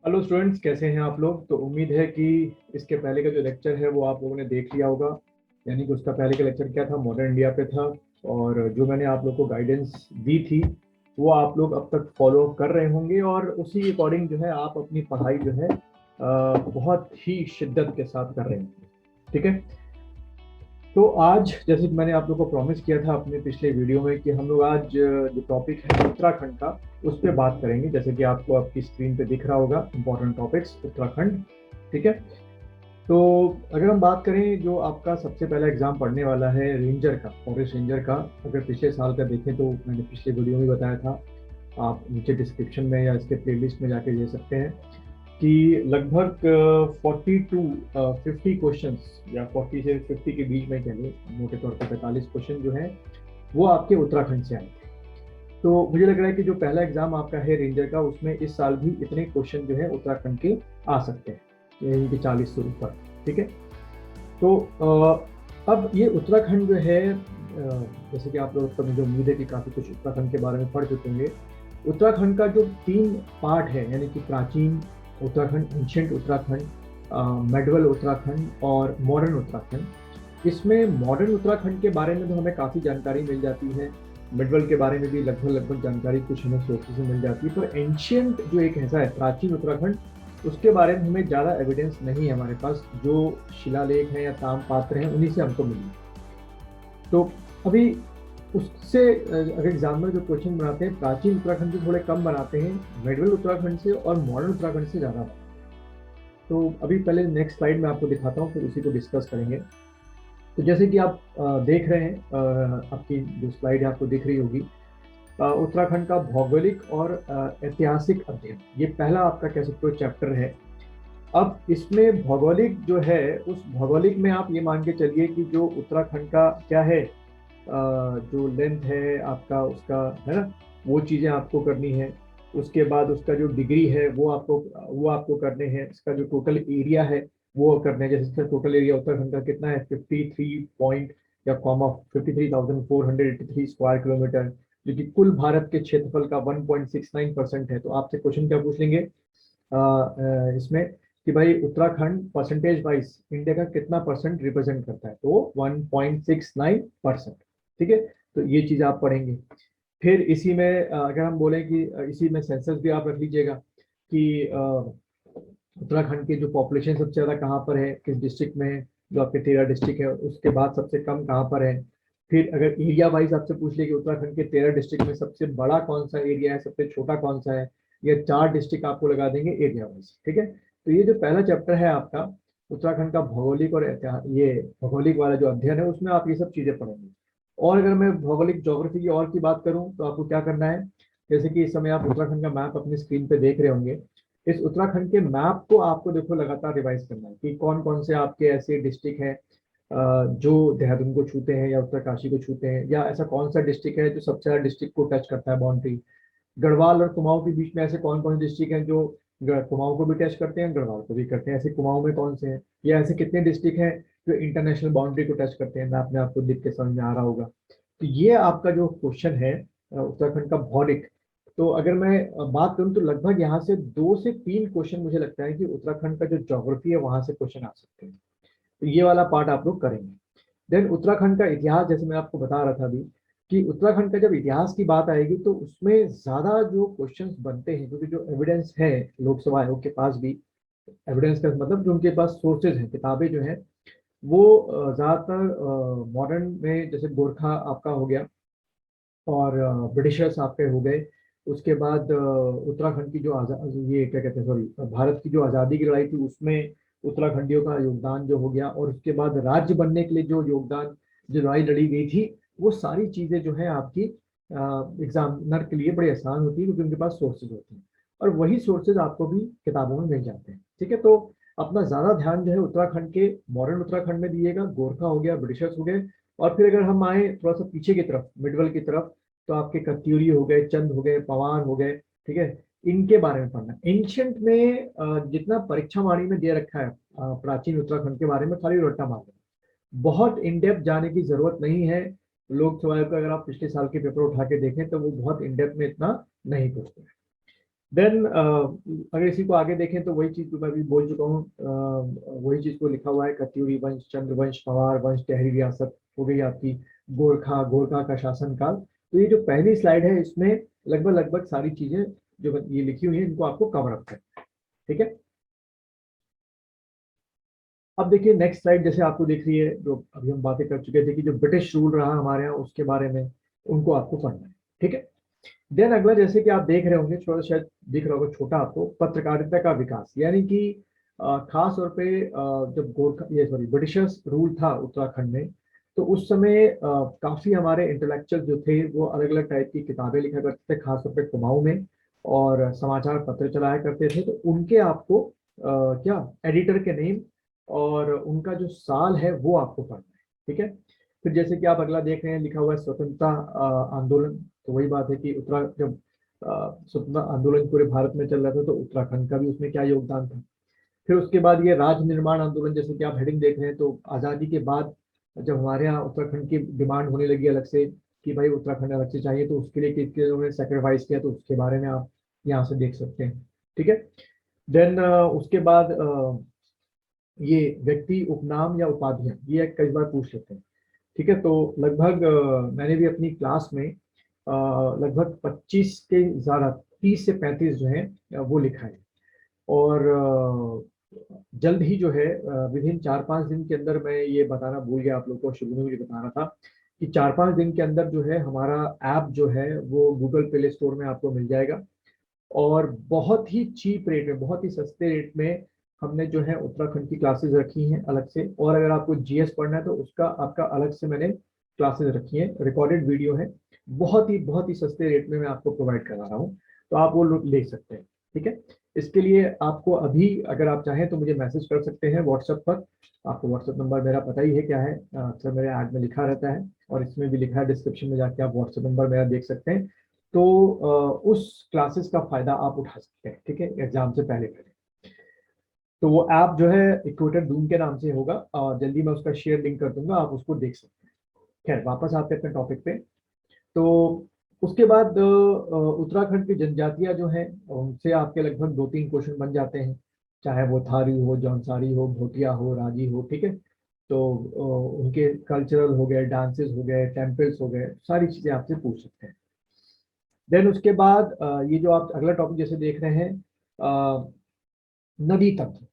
Hello students, कैसे हैं आप लोग। तो उम्मीद है कि इसके पहले का जो लेक्चर है वो आप लोगों ने देख लिया होगा। यानी कि उसका पहले का लेक्चर क्या था, मॉडर्न इंडिया पे था। और जो मैंने आप लोग को गाइडेंस दी थी वो आप लोग अब तक फॉलो कर रहे होंगे, और उसी अकॉर्डिंग जो है आप अपनी पढ़ाई जो है बहुत ही शिद्दत के साथ कर रहे हैं। ठीक है। तो आज जैसे कि मैंने आप लोग को प्रॉमिस किया था अपने पिछले वीडियो में कि हम लोग आज जो टॉपिक है उत्तराखंड का उस पर बात करेंगे। जैसे कि आपको आपकी स्क्रीन पे दिख रहा होगा इंपॉर्टेंट टॉपिक्स उत्तराखंड। ठीक है। तो अगर हम बात करें जो आपका सबसे पहला एग्जाम पढ़ने वाला है रेंजर का, फॉरेस्ट रेंजर का, अगर पिछले साल का देखें तो मैंने पिछले वीडियो में बताया था। आप नीचे डिस्क्रिप्शन में या इसके प्लेलिस्ट में जाके दे सकते हैं कि लगभग 40 to 50 क्वेश्चंस या 40 से 50 के बीच में चलिए, मोटे तौर पर 45 क्वेश्चन जो हैं वो आपके उत्तराखंड से आए थे। तो मुझे लग रहा है कि जो पहला एग्जाम आपका है रेंजर का, उसमें इस साल भी इतने क्वेश्चन जो है उत्तराखंड के आ सकते हैं, यानी कि 40 से ऊपर। ठीक है। तो अब ये उत्तराखंड जो है, जैसे कि आप लोग को मुझे उम्मीद है कि काफ़ी कुछ उत्तराखंड के बारे में पढ़ चुके होंगे। उत्तराखंड का जो तीन पार्ट है, यानी कि प्राचीन उत्तराखंड, एंशियंट उत्तराखंड, मेडवल उत्तराखंड और मॉडर्न उत्तराखंड। इसमें मॉडर्न उत्तराखंड के बारे में तो हमें काफ़ी जानकारी मिल जाती है। मिडवल के बारे में भी लगभग लगभग जानकारी कुछ हमें सोर्सेज से मिल जाती है। पर एंशियंट जो एक ऐसा है प्राचीन उत्तराखंड, उसके बारे में हमें ज़्यादा एविडेंस नहीं है हमारे पास। जो शिलालेख हैं या ताम्रपात्र हैं उन्हीं से हमको मिली। तो अभी उससे अगर एग्जामिनर जो क्वेश्चन बनाते हैं प्राचीन उत्तराखंड से थोड़े कम बनाते हैं, मिडवल उत्तराखंड से और मॉडर्न उत्तराखंड से ज़्यादा बनाते हैं। तो अभी पहले नेक्स्ट स्लाइड में आपको दिखाता हूँ, फिर उसी को डिस्कस करेंगे। तो जैसे कि आप देख रहे हैं, आपकी जो स्लाइड है आपको दिख रही होगी, उत्तराखंड का भौगोलिक और ऐतिहासिक अध्ययन, ये पहला आपका कह सकते हो चैप्टर है। अब इसमें भौगोलिक जो है, उस भौगोलिक में आप ये मान के चलिए कि जो उत्तराखंड का क्या है, जो लेंथ है आपका उसका, है ना, वो चीज़ें आपको करनी है। उसके बाद उसका जो डिग्री है वो आपको करने हैं। इसका जो टोटल एरिया है वो करने हैं। जैसे इसका टोटल एरिया उत्तराखंड का कितना है, 53 पॉइंट या कॉमा 53,483 स्क्वायर किलोमीटर, जो कि कुल भारत के क्षेत्रफल का 1.69% है। तो आपसे क्वेश्चन क्या पूछ लेंगे इसमें कि भाई उत्तराखंड परसेंटेज वाइज इंडिया का कितना परसेंट रिप्रेजेंट करता है, तो 1.69%। ठीक है। तो ये चीज आप पढ़ेंगे। फिर इसी में अगर हम बोलें कि इसी में सेंसस भी आप रख लीजिएगा कि उत्तराखंड की जो पॉपुलेशन सबसे ज्यादा कहाँ पर है, किस डिस्ट्रिक्ट में है। जो आपके 13 डिस्ट्रिक्ट है उसके बाद सबसे कम कहाँ पर है। फिर अगर एरिया वाइज आपसे पूछ ले कि उत्तराखंड के 13 डिस्ट्रिक्ट में सबसे बड़ा कौन सा एरिया है, सबसे छोटा कौन सा है, ये 4 डिस्ट्रिक्ट आपको लगा देंगे एरिया वाइज। ठीक है। तो ये जो पहला चैप्टर है आपका उत्तराखंड का भौगोलिक और ये भौगोलिक वाला जो अध्ययन है, उसमें आप ये सब चीजें पढ़ेंगे। और अगर मैं भौगोलिक ज्योग्राफी की और की बात करूं तो आपको क्या करना है, जैसे कि इस समय आप उत्तराखंड का मैप अपनी स्क्रीन पे देख रहे होंगे। इस उत्तराखंड के मैप को आपको देखो लगातार रिवाइज करना है कि कौन कौन से आपके ऐसे डिस्ट्रिक्ट हैं जो देहरादून को छूते हैं या उत्तरकाशी को छूते हैं, या ऐसा कौन सा डिस्ट्रिक्ट है जो सबसे ज्यादा डिस्ट्रिक्ट को टच करता है, बाउंड्री। गढ़वाल और कुमाऊं के बीच में ऐसे कौन कौन से डिस्ट्रिक्ट हैं जो कुमाऊं को भी टच करते हैं, गढ़वाल को भी करते हैं। ऐसे कुमाऊं में कौन से हैं, या ऐसे कितने डिस्ट्रिक्ट हैं जो इंटरनेशनल बाउंड्री को टच करते हैं। मैप में आपको दिख के समझ में आ रहा होगा। तो ये आपका जो क्वेश्चन है उत्तराखंड का भौगोलिक। तो अगर मैं बात करूं तो लगभग यहाँ से 2 से 3 क्वेश्चन मुझे लगता है कि उत्तराखंड का जो ज्योग्राफी है वहां से क्वेश्चन आ सकते हैं। तो ये वाला पार्ट आप लोग करेंगे। देन उत्तराखंड का इतिहास, जैसे मैं आपको बता रहा था अभी कि उत्तराखंड का जब इतिहास की बात आएगी तो उसमें ज्यादा जो क्वेश्चंस बनते हैं, क्योंकि जो एविडेंस है लोकसभा आयोग के पास भी, एविडेंस का मतलब जो उनके पास सोर्सेज हैं, किताबें जो हैं वो ज्यादातर मॉडर्न में, जैसे गोरखा आपका हो गया और ब्रिटिशर्स आपके हो गए। उसके बाद उत्तराखंड की जो आजाद, ये क्या कहते हैं, सॉरी, भारत की जो आज़ादी की लड़ाई थी उसमें उत्तराखंडियों का योगदान जो हो गया, और उसके बाद राज्य बनने के लिए जो योगदान, जो लड़ाई लड़ी गई थी, वो सारी चीज़ें जो है आपकी एग्जामिनर के लिए बड़ी आसान होती है, क्योंकि उनके पास सोर्सेज होते हैं। और वही सोर्सेज आपको भी किताबों में मिल जाते हैं। ठीक है। तो अपना ज़्यादा ध्यान जो है उत्तराखंड के, मॉडर्न उत्तराखंड में दिएगा। गोरखा हो गया, ब्रिटिशर्स हो गए। और फिर अगर हम आए थोड़ा सा पीछे की तरफ, मिडवल की तरफ, तो आपके कत्यूरी हो गए, चंद हो गए, पवान हो गए। ठीक है। इनके बारे में पढ़ना। एंशियंट में जितना परीक्षा वाणी में दे रखा है प्राचीन उत्तराखंड के बारे में, खाली रट्टा मारना, बहुत इन डेप्थ जाने की जरूरत नहीं है। लोक सेवा का अगर आप पिछले साल के पेपर उठा के देखें तो वो बहुत इन डेप्थ में इतना नहीं पूछते हैं। देन अगर इसी को आगे देखें तो वही चीज जो मैं अभी बोल चुका हूँ, वही चीज को लिखा हुआ है, कत्यूरी वंश, चंद्रवंश, पवार वंश, टहरी रियासत हो गई आपकी, गोरखा, गोरखा का शासनकाल। तो ये जो पहली स्लाइड है इसमें लगभग लगभग सारी चीजें जो ये लिखी हुई है इनको आपको कवर अप करना है। ठीक है, अब देखिए नेक्स्ट स्लाइड जैसे आपको दिख रही है, जो अभी हम बातें कर चुके थे कि जो ब्रिटिश रूल रहा हमारे यहाँ उसके बारे में उनको आपको पढ़ना है। ठीक है, देन अगला जैसे कि आप देख रहे होंगे, थोड़ा शायद दिख रहा होगा छोटा आपको, पत्रकारिता का विकास, यानी कि खास तौर पे जब गोरखा ये सॉरी ब्रिटिशर्स रूल था उत्तराखंड में, तो उस समय काफी हमारे इंटेलेक्चुअल जो थे वो अलग अलग टाइप की किताबें लिखा करते थे, खासतौर पे कुमाऊं में, और समाचार पत्र चलाया करते थे। तो उनके आपको क्या एडिटर के नेम और उनका जो साल है वो आपको पढ़ना है। ठीक है, फिर जैसे कि आप अगला देख रहे हैं लिखा हुआ है स्वतंत्रता आंदोलन। तो वही बात है कि जब स्वतंत्रता आंदोलन पूरे भारत में चल रहा था तो उत्तराखंड का भी उसमें क्या योगदान था। फिर उसके बाद ये राज्य निर्माण आंदोलन, जैसे कि आप हेडिंग देख रहे हैं, तो आज़ादी के बाद जब हमारे यहाँ उत्तराखंड की डिमांड होने लगी अलग से कि भाई उत्तराखंड अलग से चाहिए, तो उसके लिए किस किस लोगों ने सेक्रीफाइस किया, तो उसके बारे में आप यहाँ से देख सकते हैं। ठीक है, देन उसके बाद ये व्यक्ति उपनाम या उपाधियां, ये कई बार पूछ लेते हैं। ठीक है, तो लगभग मैंने भी अपनी क्लास में लगभग 25 के ज़्यादा 30 से 35 जो है वो लिखा है। और जल्द ही जो है विदिन 4-5 दिन के अंदर, मैं ये बताना भूल गया आप लोगों को, शुरू में मुझे बताना था कि 4-5 दिन के अंदर जो है हमारा ऐप जो है वो गूगल प्ले स्टोर में आपको मिल जाएगा। और बहुत ही चीप रेट में, बहुत ही सस्ते रेट में हमने जो है उत्तराखंड की क्लासेस रखी हैं अलग से। और अगर आपको जीएस पढ़ना है तो उसका आपका अलग से मैंने क्लासेस रखी हैं, रिकॉर्डेड वीडियो है, बहुत ही सस्ते रेट में मैं आपको प्रोवाइड करा रहा हूँ, तो आप वो ले सकते हैं। ठीक है, इसके लिए आपको अभी अगर आप चाहें तो मुझे मैसेज कर सकते हैं व्हाट्सएप पर। आपको व्हाट्सएप नंबर मेरा पता ही है क्या है, अक्सर मेरे ऐड में लिखा रहता है, और इसमें भी लिखा है, डिस्क्रिप्शन में जाके आप व्हाट्सएप नंबर मेरा देख सकते हैं। तो उस क्लासेस का फायदा आप उठा सकते हैं। ठीक है, एग्जाम से पहले पहले। तो वो ऐप जो है इक्वेटर डूम के नाम से होगा, और जल्दी मैं उसका शेयर लिंक कर दूंगा, आप उसको देख सकते हैं। खैर वापस आते हैं अपने टॉपिक पे। तो उसके बाद उत्तराखंड की जनजातियां जो हैं उनसे आपके लगभग 2-3 क्वेश्चन बन जाते हैं, चाहे वो थारू हो, जौनसारी हो, भोटिया हो, राजी हो। ठीक है, तो उनके कल्चरल हो गए, डांसेस हो गए, टेम्पल्स हो गए, सारी चीजें आपसे पूछ सकते हैं। देन उसके बाद ये जो आप अगला टॉपिक जैसे देख रहे हैं, नदी तंत्र।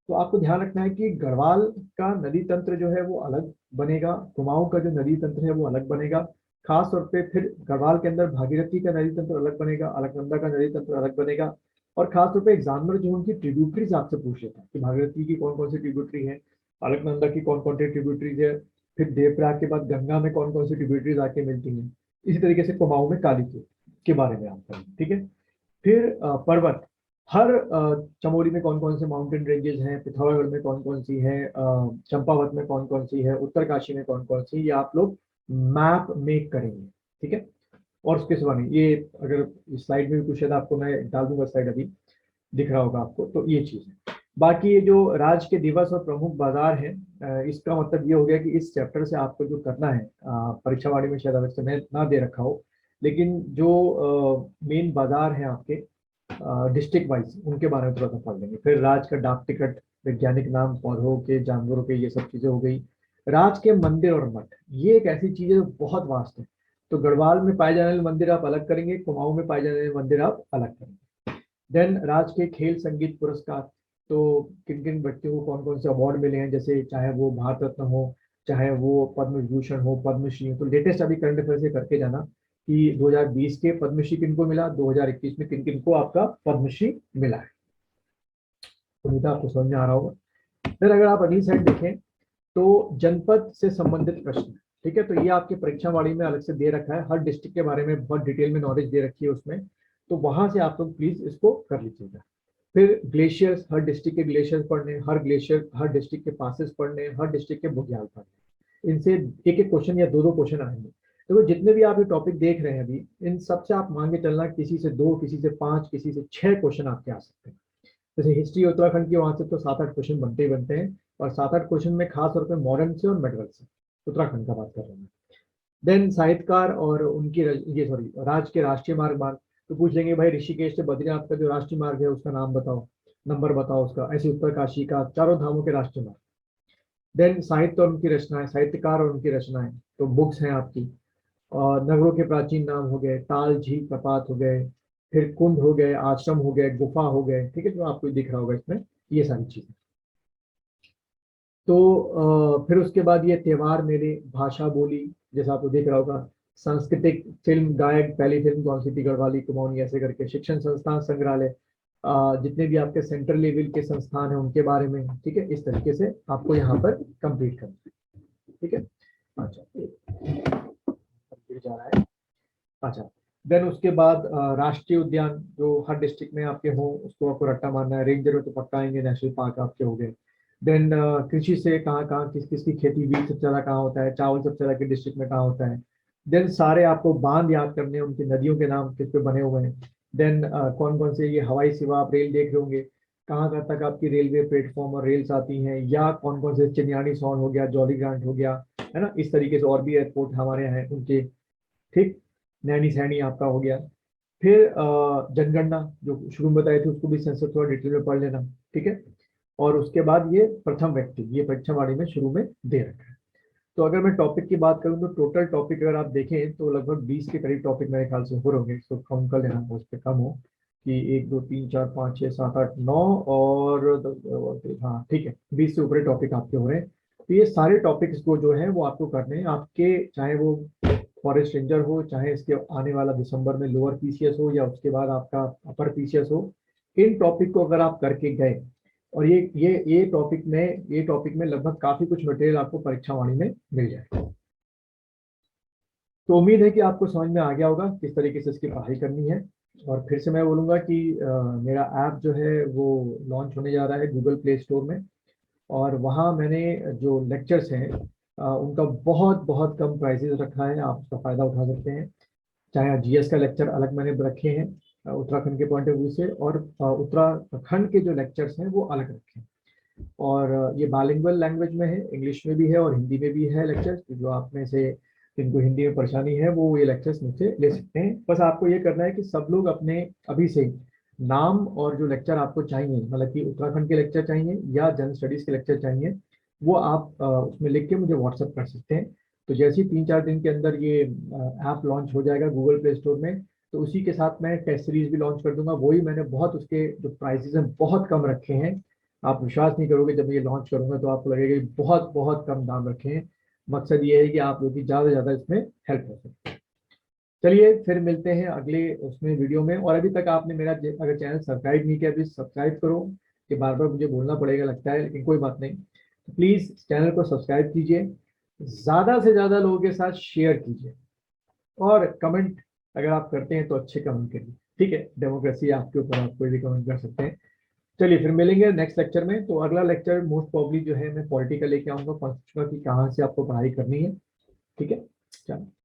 तो आपको ध्यान रखना है कि गढ़वाल का नदी तंत्र जो है वो अलग बनेगा, कुमाऊं का जो नदी तंत्र है वो अलग बनेगा। खास तौर पे फिर गढ़वाल के अंदर भागीरथी का नदी तंत्र अलग बनेगा, अलकनंदा का नदी तंत्र अलग बनेगा। और खास तौर पे एग्जामिनर जो उनकी ट्रिब्यूटरीज आपसे पूछ लेता है कि भागीरथी की कौन कौन सी ट्रिब्यूटरी है, अलकनंदा की कौन कौन सी ट्रिब्यूटरीज है, फिर देवप्रयाग के बाद गंगा में कौन कौन सी ट्रिब्यूटरीज आके मिलती हैं। इसी तरीके से कुमाऊं में काली के बारे में आप करें। ठीक है, फिर पर्वत, हर चमोली में कौन कौन से माउंटेन रेंजेस हैं, पिथौरागढ़ में कौन कौन सी है, चंपावत में कौन कौन सी है, उत्तरकाशी में कौन कौन सी, ये आप लोग मैप मेक करेंगे। ठीक है, और उसके सिवा नहीं, ये अगर इस स्लाइड में भी कुछ है आपको मैं डाल दूंगा, स्लाइड अभी दिख रहा होगा आपको, तो ये चीज है। बाकी ये जो राज्य के दिवस और प्रमुख बाजार हैं, इसका मतलब ये हो गया कि इस चैप्टर से आपको जो करना है, परीक्षा वाणी में शायद अलग से मैं ना दे रखा हो, लेकिन जो मेन बाजार हैं आपके डिस्ट्रिक्ट वाइज, उनके बारे में थोड़ा सा पढ़ लेंगे। फिर राज का डाक टिकट, वैज्ञानिक नाम पौधों के, जानवरों के, ये सब चीजें हो गई। राज के मंदिर और मठ, ये एक ऐसी चीज है जो बहुत वास्ट है। तो गढ़वाल में पाए जाने वाले मंदिर आप अलग करेंगे, कुमाऊं में पाए जाने वाले मंदिर आप अलग करेंगे। देन राज के खेल संगीत पुरस्कार, तो किन किन बच्चों को कौन कौन से अवार्ड मिले हैं, जैसे चाहे वो भारत रत्न हो, चाहे वो पद्म विभूषण हो, पद्मश्री हो। तो लेटेस्ट अभी करंट अफेयर से करके जाना कि 2020 के पद्मश्री किन को मिला, 2021 में किन किन को आपका पद्मश्री मिला है। उम्मीद है आपको समझ में आ रहा होगा। फिर अगर आप अगली साइड देखें तो जनपद से संबंधित प्रश्न। ठीक है, तो ये आपके परीक्षा वाणी में अलग से दे रखा है, हर डिस्ट्रिक्ट के बारे में बहुत डिटेल में नॉलेज दे रखी है उसमें, तो वहां से आप लोग प्लीज इसको कर लीजिएगा। फिर ग्लेशियर्स, हर डिस्ट्रिक्ट के ग्लेशियर्स पढ़ने, हर ग्लेशियर हर डिस्ट्रिक्ट के पासेस पढ़ने, हर डिस्ट्रिक्ट के बुग्याल पढ़ने। इनसे एक एक क्वेश्चन या दो दो क्वेश्चन आएंगे। तो जितने भी आप ये टॉपिक देख रहे हैं अभी, इन सबसे आप मान के चलना किसी से 2, किसी से 5, किसी से 6 क्वेश्चन आपके आ सकते हैं। जैसे हिस्ट्री उत्तराखंड की, वहां से तो 7-8 क्वेश्चन बनते ही बनते हैं, और 7-8 क्वेश्चन में खास तौर पर मॉडर्न से और मेडवल से, उत्तराखंड का बात कर रहे हैं। देन साहित्यकार और उनकी ये सॉरी राज के राष्ट्रीय मार्ग, तो पूछ लेंगे भाई ऋषिकेश से बद्रीनाथ का जो राष्ट्रीय मार्ग है उसका नाम बताओ, नंबर बताओ उसका, ऐसे उत्तरकाशी का, चारों धामों के राष्ट्रीय मार्ग। देन साहित्य और उनकी रचनाएं, साहित्यकार और उनकी रचनाएं, तो बुक्स हैं आपकी। और नगरों के प्राचीन नाम हो गए, ताल झील प्रपात हो गए, फिर कुंड हो गए, आश्रम हो गए, गुफा हो गए, ठीक है, जो आपको दिख रहा होगा इसमें, ये सारी चीजें। तो फिर उसके बाद ये त्योहार मेले, भाषा बोली, जैसा आपको दिख रहा होगा, सांस्कृतिक, फिल्म, गायक, पहली फिल्म कौन सी थी, गढ़वाली कुमाऊनी, ऐसे करके, शिक्षण संस्थान, संग्रहालय, जितने भी आपके सेंट्रल लेवल के संस्थान हैं उनके बारे में, ठीक है, इस तरीके से आपको यहाँ पर कंप्लीट करना है, ठीक है। अच्छा, गिर जा रहा है। अच्छा, देन उसके बाद राष्ट्रीय उद्यान जो हर डिस्ट्रिक्ट में आपके हो उसको आपको रट्टा मारना है, रेंजर हो तो पक्का आएंगे, नेशनल पार्क आपके हो गए। देन कृषि से कहाँ कहाँ किस किस की खेती, बीज सबसे ज्यादा कहाँ होता है, चावल सबसे ज्यादा किस डिस्ट्रिक्ट में कहाँ होता है। देन सारे आपको बांध याद करने हैं, उनकी नदियों के नाम किस पे बने हुए हैं। देन कौन कौन से, ये हवाई सेवा आप रेल देख रहे होंगे, कहाँ कहाँ तक आपकी रेलवे प्लेटफॉर्म और रेल्स आती हैं, या कौन कौन से, चिन्यानी सौन हो गया, जॉली ग्रांट हो गया, है ना, इस तरीके से और भी एयरपोर्ट हमारे यहाँ हैं उनके, ठीक। नैनी सैनी आपका हो गया। फिर जनगणना जो शुरू में बताई थी उसको भी सेंसर थोड़ा डिटेल में पढ़ लेना, ठीक है। और उसके बाद ये प्रथम व्यक्ति, ये परीक्षा वाणी में शुरू में दे रखा है। तो अगर मैं टॉपिक की बात करूं तो टोटल टॉपिक अगर आप देखें तो लगभग 20 के करीब टॉपिक मेरे ख्याल से हो होंगे, इसको काउंट कर लेना, उस पर कम हो कि 1 2 3 4 5 6 7 8 9 और हाँ ठीक है, 20 से ऊपर टॉपिक आपके हो रहे हैं। तो ये सारे टॉपिक्स को जो है वो आपको करने हैं आपके, चाहे वो फॉरेस्ट रेंजर हो, चाहे इसके आने वाला दिसंबर में लोअर पीसीएस हो, या उसके बाद आपका अपर पीसीएस हो, इन टॉपिक को अगर आप करके गए, और ये टॉपिक में लगभग काफी कुछ मटेरियल आपको परीक्षा वाणी में मिल जाए। तो उम्मीद है कि आपको समझ में आ गया होगा किस तरीके से इसकी पढ़ाई करनी है। और फिर से मैं बोलूंगा कि मेरा ऐप जो है वो लॉन्च होने जा रहा है गूगल प्ले स्टोर में, और वहाँ मैंने जो लेक्चर्स हैं उनका बहुत बहुत कम प्राइसेस रखा है, आप उसका फायदा उठा सकते हैं। चाहे जीएस का लेक्चर अलग मैंने रखे हैं उत्तराखंड के पॉइंट ऑफ व्यू से, और उत्तराखंड के जो लेक्चर्स हैं वो अलग रखे हैं। और ये बाइलिंगुअल लैंग्वेज में है, इंग्लिश में भी है और हिंदी में भी है लेक्चर्स। जो आप में से जिनको हिंदी में परेशानी है वो ये लेक्चर्स मुझसे ले सकते हैं। बस आपको ये करना है कि सब लोग अपने अभी से नाम और जो लेक्चर आपको चाहिए, मतलब कि उत्तराखंड के लेक्चर चाहिए या जनरल स्टडीज के लेक्चर चाहिए, वो आप उसमें लिख के मुझे व्हाट्सअप कर सकते हैं। तो जैसे ही 3-4 दिन के अंदर ये ऐप लॉन्च हो जाएगा गूगल प्ले स्टोर में, तो उसी के साथ मैं टेस्ट सीरीज भी लॉन्च कर दूंगा। वही मैंने बहुत, उसके जो प्राइसेस हैं बहुत कम रखे हैं। आप विश्वास नहीं करोगे, जब मैं ये लॉन्च करूंगा तो आपको लगेगा कि बहुत बहुत कम दाम रखे हैं। मकसद ये है कि आप लोग की ज़्यादा से ज़्यादा इसमें हेल्प हो सके। चलिए फिर मिलते हैं अगले उसमें वीडियो में। और अभी तक आपने मेरा अगर चैनल सब्सक्राइब नहीं किया, अभी सब्सक्राइब करो। कि बार बार मुझे बोलना पड़ेगा लगता है, लेकिन कोई बात नहीं। तो प्लीज़ चैनल को सब्सक्राइब कीजिए, ज़्यादा से ज़्यादा लोगों के साथ शेयर कीजिए, और कमेंट अगर आप करते हैं तो अच्छे कमेंट करिए, ठीक है। डेमोक्रेसी आपके ऊपर, आप कोई भी कमेंट कर सकते हैं। चलिए फिर मिलेंगे नेक्स्ट लेक्चर में। तो अगला लेक्चर मोस्ट प्रॉब्ली जो है मैं पॉलिटिकल लेके आऊंगा, पूछूंगा कि कहाँ से आपको पढ़ाई करनी है, ठीक है। चलो।